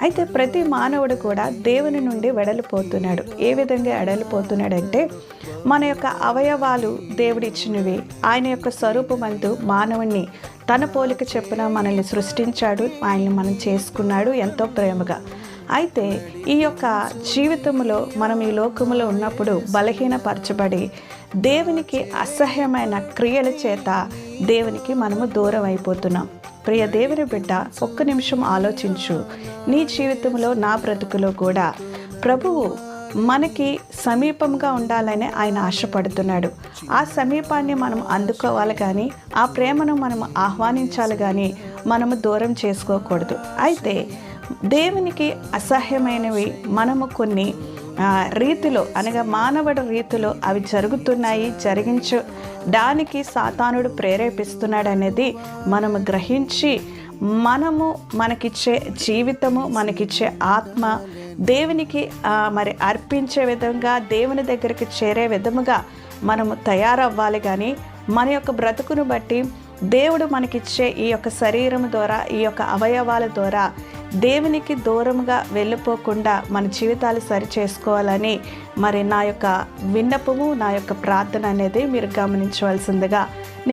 అయితే ప్రతి మానవుడు కూడా దేవుని నుండి వెడలిపోతున్నాడు. ఏ విధంగా వెడలిపోతున్నాడంటే, మన యొక్క అవయవాలు దేవుడిచ్చినవి. ఆయన యొక్క స్వరూపమందు మానవుణ్ణి తన పోలిక చొప్పున మనల్ని సృష్టించాడు, ఆయన్ని మనం చేసుకున్నాడు ఎంతో ప్రేమగా. అయితే ఈ యొక్క జీవితంలో మనం ఈ లోకములో ఉన్నప్పుడు బలహీనపరచబడి దేవునికి అసహ్యమైన క్రియల చేత దేవునికి మనము దూరం అయిపోతున్నాం. ప్రియ దేవుని బిడ్డ, ఒక్క నిమిషం ఆలోచించు. నీ జీవితంలో, నా బ్రతుకులో కూడా ప్రభువు మనకి సమీపంగా ఉండాలని ఆయన ఆశపడుతున్నాడు. ఆ సమీపాన్ని మనం అందుకోవాలి కానీ, ఆ ప్రేమను మనం ఆహ్వానించాలి కానీ మనము దూరం చేసుకోకూడదు. అయితే దేవునికి అసహ్యమైనవి మనము కొన్ని రీతిలో, అనగా మానవుడి రీతిలో అవి జరుగుతున్నాయి, జరిగించడానికి సాతానుడు ప్రేరేపిస్తున్నాడు అనేది మనము గ్రహించి, మనకిచ్చే జీవితము, మనకిచ్చే ఆత్మ దేవునికి మరి అర్పించే విధంగా, దేవుని దగ్గరికి చేరే విధముగా మనము తయారవ్వాలి. కానీ మన యొక్క బ్రతుకును బట్టి దేవుడు మనకిచ్చే ఈ యొక్క శరీరం ద్వారా, ఈ యొక్క అవయవాల ద్వారా దేవునికి దూరంగా వెళ్ళిపోకుండా మన జీవితాలు సరి చేసుకోవాలని మరి నా యొక్క విన్నపము, నా యొక్క ప్రార్థన అనేది మీరు గమనించవలసిందిగా